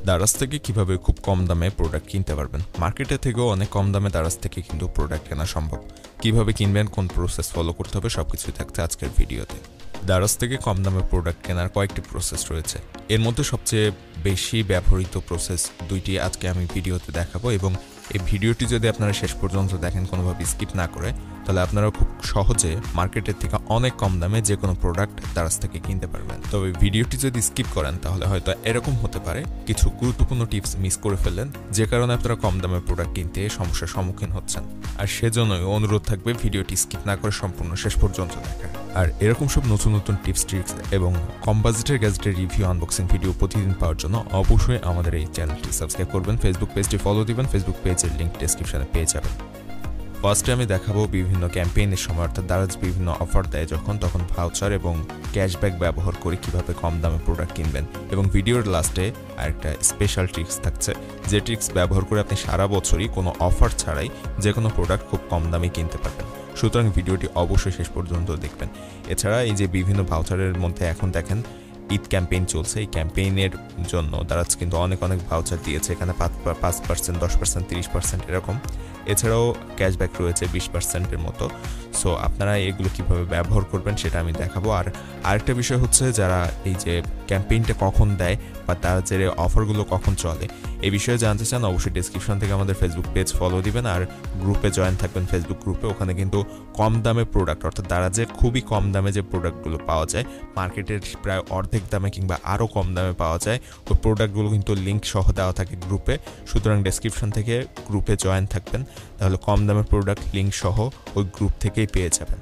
দারাজ থেকে কিভাবে খুব কম দামে প্রোডাক্ট কিনতে পারবেন। মার্কেটে থেকেও অনেক কম দামে দারাজ থেকে কিন্তু প্রোডাক্ট কেনা সম্ভব। কিভাবে কিনবেন, কোন প্রসেস ফলো করতে হবে, সবকিছুই থাকছে আজকের ভিডিওতে। দারাজ থেকে কম দামে প্রোডাক্ট কেনার কয়েকটি প্রসেস রয়েছে। এর মধ্যে সবচেয়ে বেশি ব্যবহৃত প্রসেস দুইটি আজকে আমি ভিডিওতে দেখাবো, এবং এই ভিডিওটি যদি আপনারা শেষ পর্যন্ত দেখেন কোনোভাবে স্কিপ না করে, তাহলে আপনারা খুব সহজে মার্কেটের থেকে অনেক কম দামে যে কোনো প্রোডাক্ট দারাজ থেকে কিনতে পারবেন। তবে ভিডিওটি যদি স্কিপ করেন তাহলে হয়তো এরকম হতে পারে কিছু গুরুত্বপূর্ণ টিপস মিস করে ফেললেন, যে কারণে আপনারা কম দামে প্রোডাক্ট কিনতে সমস্যার সম্মুখীন হচ্ছেন। আর সেজন্যই অনুরোধ থাকবে ভিডিওটি স্কিপ না করে সম্পূর্ণ শেষ পর্যন্ত দেখা। আর এরকম সব নতুন নতুন টিপস ট্রিক্স এবং কম বাজেটের গ্যাজেটের রিভিউ আনবক্সিং ভিডিও প্রতিদিন পাওয়ার জন্য অবশ্যই আমাদের এই চ্যানেলটি সাবস্ক্রাইব করবেন, ফেসবুক পেজটি ফলো দিবেন, ফেসবুক পেজের লিঙ্ক ডেসক্রিপশনে পেয়ে যাবেন। ফার্স্টে আমি দেখাবো বিভিন্ন ক্যাম্পেইনের সময়, অর্থাৎ দারাজ বিভিন্ন অফার দেয় তখন ভাউচার এবং ক্যাশব্যাক ব্যবহার করে কিভাবে কম দামে প্রোডাক্ট কিনবেন। এবং ভিডিওর লাস্টে আরেকটা স্পেশাল ট্রিক্স থাকছে, যে ট্রিক্স ব্যবহার করে আপনি সারা বছরই কোনো অফার ছাড়াই যে কোনো প্রোডাক্ট খুব কম দামে কিনতে পারবেন। সুতরাং ভিডিওটি অবশ্যই শেষ পর্যন্ত দেখবেন। এছাড়া এই যে বিভিন্ন ভাউচারের মধ্যে এখন দেখেন ঈদ ক্যাম্পেইন চলছে, এই ক্যাম্পেইনের জন্য দারাজ কিন্তু অনেক ভাউচার দিয়েছে। এখানে 5%, 10%, 30% এরকম। এছাড়াও ক্যাশব্যাক রয়েছে 20%-এর মতো। সো আপনারা এগুলো কিভাবে ব্যবহার করবেন সেটা আমি দেখাবো। আর আরেকটা বিষয় হচ্ছে, যারা এই যে ক্যাম্পেইনটা কখন দেয় বা তার যে অফারগুলো কখন চলে এই বিষয়ে জানতে চান, অবশ্যই ডেসক্রিপশন থেকে আমাদের ফেসবুক পেজ ফলো দিবেন আর গ্রুপে জয়েন থাকবেন, ফেসবুক গ্রুপে। ওখানে কিন্তু কম দামে প্রোডাক্ট, অর্থাৎ দারাজের খুবই কম দামে যে প্রোডাক্টগুলো পাওয়া যায়, মার্কেটের প্রায় অর্ধেক দামে কিংবা আরও কম দামে পাওয়া যায়, ওই প্রোডাক্টগুলো কিন্তু লিঙ্ক সহ দেওয়া থাকে গ্রুপে। সুতরাং ডেসক্রিপশন থেকে গ্রুপে জয়েন থাকবেন, তাহলে কম দামের প্রোডাক্ট লিঙ্ক সহ ওই গ্রুপ থেকেই পেয়ে যাবেন।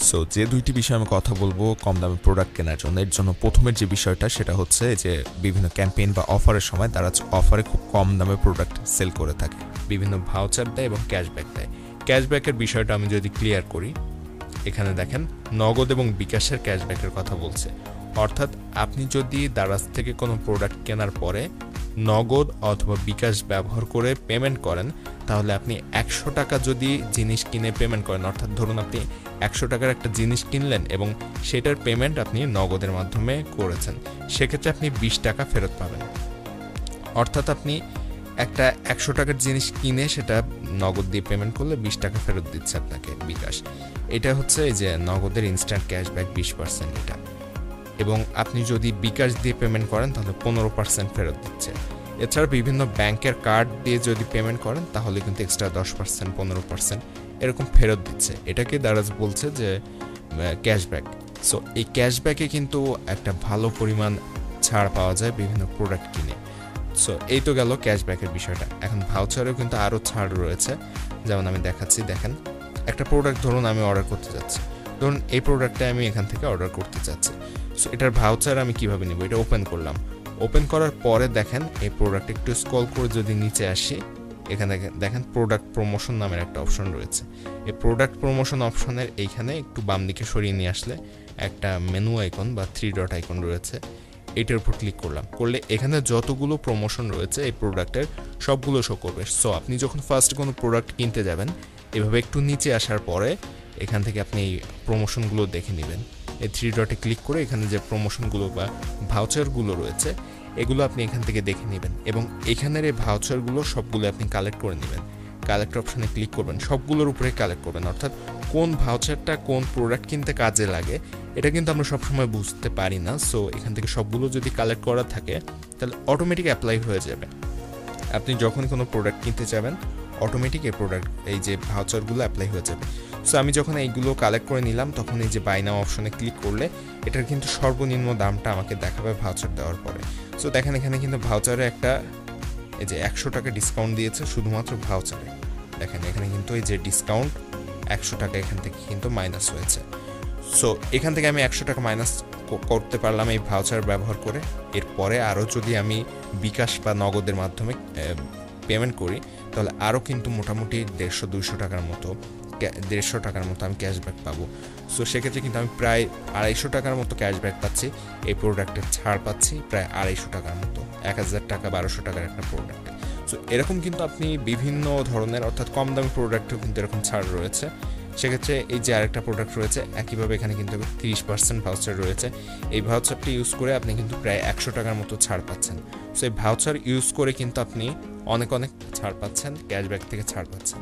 সো যে দুইটি বিষয়ে আমি কথা বলবো কম দামে প্রোডাক্ট কেনার জন্য, এর জন্য প্রথমের যে বিষয়টা সেটা হচ্ছে যে বিভিন্ন ক্যাম্পেইন বা অফারের সময় দারাজ অফারে খুব কম দামে প্রোডাক্ট সেল করে থাকে, বিভিন্ন ভাউচার দেয় এবং ক্যাশব্যাক দেয়। ক্যাশব্যাকের বিষয়টা আমি যদি ক্লিয়ার করি, এখানে দেখেন নগদ এবং বিকাশের ক্যাশব্যাকের কথা বলছে। অর্থাৎ আপনি যদি দারাজ থেকে কোনো প্রোডাক্ট কেনার পরে নগদ অথবা বিকাশ ব্যবহার করে পেমেন্ট করেন, তাহলে আপনি 100 টাকা যদি জিনিস কিনে পেমেন্ট করেন, অর্থাৎ ধরুন আপনি 100 টাকার একটা জিনিস কিনলেন এবং সেটার পেমেন্ট আপনি নগদের মাধ্যমে করেছেন, সেক্ষেত্রে আপনি 20 টাকা ফেরত পাবেন। অর্থাৎ আপনি একটা 100 টাকার জিনিস কিনে সেটা নগদ দিয়ে পেমেন্ট করলে 20 টাকা ফেরত দিচ্ছে আপনাকে বিকাশ। এটা হচ্ছে এই যে নগদের ইনস্ট্যান্ট ক্যাশব্যাক 20% এটা। এবং আপনি যদি বিকাশ দিয়ে পেমেন্ট করেন তাহলে 15% ফেরত দিচ্ছে। এছাড়া বিভিন্ন ব্যাংকের কার্ড দিয়ে যদি পেমেন্ট করেন তাহলে কিন্তু এক্সট্রা 10%, 15% এরকম ফেরত দিচ্ছে। এটাকে দারাজ বলছে যে ক্যাশব্যাক। সো এই ক্যাশব্যাকে কিন্তু একটা ভালো পরিমাণ ছাড় পাওয়া যায় বিভিন্ন প্রোডাক্ট কিনে। সো এই তো গেল ক্যাশব্যাকের বিষয়টা। এখন ভাউচারেও কিন্তু আরও ছাড় রয়েছে, যেমন আমি দেখাচ্ছি। দেখেন, একটা প্রোডাক্ট ধরুন আমি অর্ডার করতে যাচ্ছি, ধরুন এই প্রোডাক্টটা আমি এখান থেকে অর্ডার করতে চাচ্ছি। সো এটার ভাউচার আমি কিভাবে নেব, এটা ওপেন করলাম। ওপেন করার পরে দেখেন এই প্রোডাক্ট একটু স্ক্রল করে যদি নিচে আসি, এখানে দেখেন প্রোডাক্ট প্রমোশন নামের একটা অপশন রয়েছে। এই প্রোডাক্ট প্রমোশন অপশনের এইখানে একটু বাম দিকে সরিয়ে নিয়ে আসলে একটা মেনু আইকন বা 3 ডট আইকন রয়েছে, এটার উপর ক্লিক করলে এখানে যতগুলো প্রমোশন রয়েছে এই প্রোডাক্টের সবগুলো শো করবে। সো আপনি যখন ফার্স্ট কোনো প্রোডাক্ট কিনতে যাবেন, এভাবে একটু নিচে আসার পরে এখান থেকে আপনি এই প্রমোশনগুলো দেখে নেবেন। এই 3 ডটে ক্লিক করে এখানে যে প্রমোশনগুলো বা ভাউচারগুলো রয়েছে এগুলো আপনি এখান থেকে দেখে নেবেন, এবং এখানের এই ভাউচারগুলো সবগুলো আপনি কালেক্ট করে নেবেন। কালেক্ট অপশানে ক্লিক করবেন, সবগুলোর উপরে কালেক্ট করবেন। অর্থাৎ কোন ভাউচারটা কোন প্রোডাক্ট কিনতে কাজে লাগে এটা কিন্তু আমরা সবসময় বুঝতে পারি না। সো এখান থেকে সবগুলো যদি কালেক্ট করা থাকে তাহলে অটোমেটিক অ্যাপ্লাই হয়ে যাবে। আপনি যখন কোনো প্রোডাক্ট কিনতে যাবেন অটোমেটিক এই যে ভাউচারগুলো অ্যাপ্লাই হয়ে যাবে। সো আমি যখন এইগুলো কালেক্ট করে নিলাম, তখন এই যে বাই নাও অপশনে ক্লিক করলে এটার কিন্তু সর্বনিম্ন দামটা আমাকে দেখাবে ভাউচার দেওয়ার পরে। সো দেখেন এখানে কিন্তু ভাউচারে একটা এই যে 100 টাকা ডিসকাউন্ট দিয়েছে শুধুমাত্র ভাউচারে। দেখেন এখানে কিন্তু এই যে ডিসকাউন্ট 100 টাকা এখান থেকে কিন্তু মাইনাস হয়েছে। সো এখান থেকে আমি 100 টাকা মাইনাস করতে পারলাম এই ভাউচার ব্যবহার করে। এরপরে আরও যদি আমি বিকাশ বা নগদের মাধ্যমে পেমেন্ট করি তাহলে আরও কিন্তু মোটামুটি 150-200 টাকার মতো আমি ক্যাশব্যাক পাবো। সো সেক্ষেত্রে কিন্তু আমি প্রায় 250 টাকার মতো ক্যাশব্যাক পাচ্ছি, এই প্রোডাক্টের ছাড় পাচ্ছি প্রায় 250 টাকার মতো, 1000 টাকা 1200 টাকার একটা প্রোডাক্টে। সো এরকম কিন্তু আপনি বিভিন্ন ধরনের, অর্থাৎ কম দামি প্রোডাক্টেও কিন্তু এরকম ছাড় রয়েছে। সেক্ষেত্রে এই যে আরেকটা প্রোডাক্ট রয়েছে একইভাবে এখানে কিন্তু 30% ভাউচার রয়েছে। এই ভাউচারটি ইউজ করে আপনি কিন্তু প্রায় 100 টাকার মতো ছাড় পাচ্ছেন। সো এই ভাউচার ইউজ করে কিন্তু আপনি অনেক ছাড় পাচ্ছেন, ক্যাশব্যাক থেকে ছাড় পাচ্ছেন।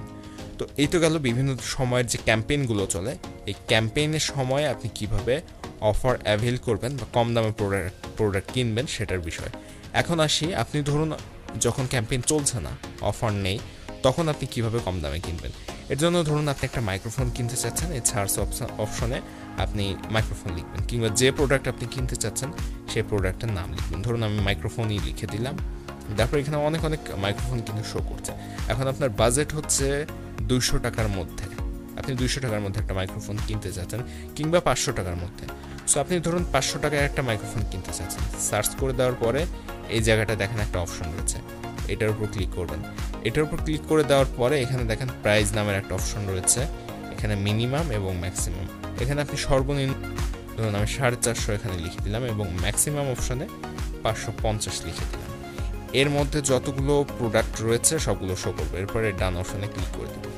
তো এই তো গেল বিভিন্ন সময়ের যে ক্যাম্পেইনগুলো চলে, এই ক্যাম্পেইনের সময় আপনি কিভাবে অফার অ্যাভেল করবেন বা কম দামে প্রোডাক্ট কিনবেন সেটার বিষয়। এখন আসি, আপনি ধরুন যখন ক্যাম্পেইন চলছে না, অফার নেই, তখন আপনি কিভাবে কম দামে কিনবেন। এর জন্য ধরুন আপনি একটা মাইক্রোফোন কিনতে চাচ্ছেন, এই সার্চ অপশনে আপনি মাইক্রোফোন লিখবেন, কিংবা যে প্রোডাক্ট আপনি কিনতে চাচ্ছেন সেই প্রোডাক্টের নাম লিখবেন। ধরুন আমি মাইক্রোফোনই লিখে দিলাম, তারপর এখানে অনেক মাইক্রোফোন কিন্তু শো করছে। এখন আপনার বাজেট হচ্ছে 200 টাকার মধ্যে, আপনি 200 টাকার মধ্যে একটা মাইক্রোফোন কিনতে চাচ্ছেন, কিংবা 500 টাকার মধ্যে। সো আপনি ধরুন 500 টাকায় একটা মাইক্রোফোন কিনতে চাচ্ছেন। সার্চ করে দেওয়ার পরে এই জায়গাটা দেখেন একটা অপশন রয়েছে, এটার উপর ক্লিক করবেন। এটার উপর ক্লিক করে দেওয়ার পরে এখানে দেখেন প্রাইস নামের একটা অপশন রয়েছে, এখানে মিনিমাম এবং ম্যাক্সিমাম। এখানে আপনি সর্বনিম্ন ধরুন আমি 450 এখানে লিখে দিলাম, এবং ম্যাক্সিমাম অপশনে 550 লিখে দিলাম। এর মধ্যে যতগুলো প্রোডাক্ট রয়েছে সবগুলো শো করবে। এরপরে ডান অপশনে ক্লিক করে দেবো।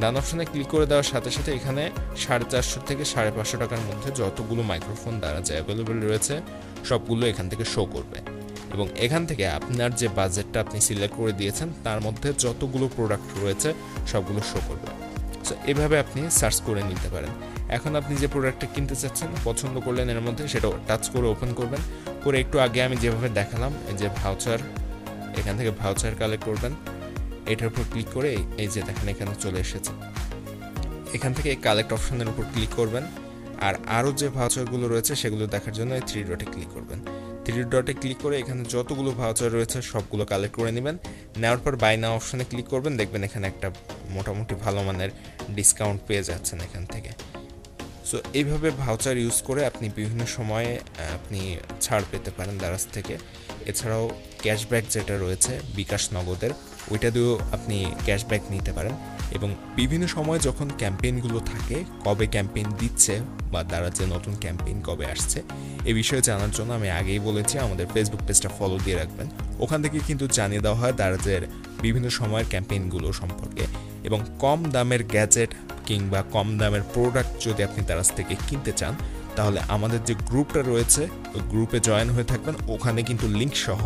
ডান অপশনে ক্লিক করে দেওয়ার সাথে সাথে এখানে 450 থেকে 550 টাকার মধ্যে যতগুলো মাইক্রোফোন Daraz অ্যাভেলেবেল রয়েছে সবগুলো এখান থেকে শো করবে, এবং এখান থেকে আপনার যে বাজেটটা আপনি সিলেক্ট করে দিয়েছেন তার মধ্যে যতগুলো প্রোডাক্ট রয়েছে সবগুলো শো করবে। সো এভাবে আপনি সার্চ করে নিতে পারেন। এখন আপনি যে প্রোডাক্টটা কিনতে চাচ্ছেন পছন্দ করলেন, এর মধ্যে সেটা টাচ করে ওপেন করবেন, করে একটু আগে আমি যেভাবে দেখালাম এই যে ভাউচার, এখান থেকে ভাউচার কালেক্ট করবেন। এটার উপর ক্লিক করে এই যে দেখেন এখানে চলে এসেছে, এখান থেকে কালেক্ট অপশনের উপর ক্লিক করবেন। আর আরও যে ভাউচারগুলো রয়েছে সেগুলো দেখার জন্য এই 3 ডটে ক্লিক করবেন। 3 ডটে ক্লিক করে এখানে যতগুলো ভাউচার রয়েছে সবগুলো কালেক্ট করে নেবেন। নেওয়ার পর বাই নাও অপশনে ক্লিক করবেন, দেখবেন এখানে একটা মোটামুটি ভালো মানের ডিসকাউন্ট পেয়ে যাচ্ছেন এখান থেকে। সো এইভাবে ভাউচার ইউজ করে আপনি বিভিন্ন সময়ে আপনি ছাড় পেতে পারেন Daraz থেকে। এছাড়াও ক্যাশব্যাক যেটা রয়েছে বিকাশ নগদের, ওইটা দিয়েও আপনি ক্যাশব্যাক নিতে পারেন। এবং বিভিন্ন সময় যখন ক্যাম্পেইনগুলো থাকে, কবে ক্যাম্পেইন দিচ্ছে বা Daraz নতুন ক্যাম্পেইন কবে আসছে এই বিষয়ে জানার জন্য আমি আগেই বলেছি আমাদের ফেসবুক পেজটা ফলো দিয়ে রাখবেন। ওখান থেকে কিন্তু জানিয়ে দেওয়া হয় Daraz বিভিন্ন সময়ের ক্যাম্পেইনগুলো সম্পর্কে। এবং কম দামের গ্যাজেট কিংবা কম দামের প্রোডাক্ট যদি আপনি Daraz থেকে কিনতে চান, তাহলে আমাদের যে গ্রুপটা রয়েছে ওই গ্রুপে জয়েন হয়ে থাকবেন। ওখানে কিন্তু লিঙ্ক সহ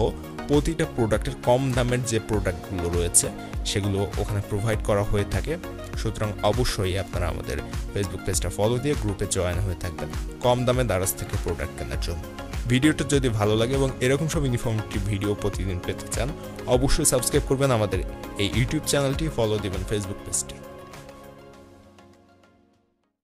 প্রতিটা প্রোডাক্টের কম দামের যে প্রোডাক্টগুলো রয়েছে সেগুলো ওখানে প্রোভাইড করা হয়ে থাকে। সুতরাং অবশ্যই আপনারা আমাদের ফেসবুক পেজটা ফলো দিয়ে গ্রুপে জয়েন হয়ে থাকবেন কম দামে Daraz থেকে প্রোডাক্ট কেনার জন্য। ভিডিওটা যদি ভালো লাগে এবং এরকম সব ইনফরমেটিভ ভিডিও প্রতিদিন পেতে চান, অবশ্যই সাবস্ক্রাইব করবেন আমাদের এই ইউটিউব চ্যানেলটি, ফলো দিবেন ফেসবুক পেজটি।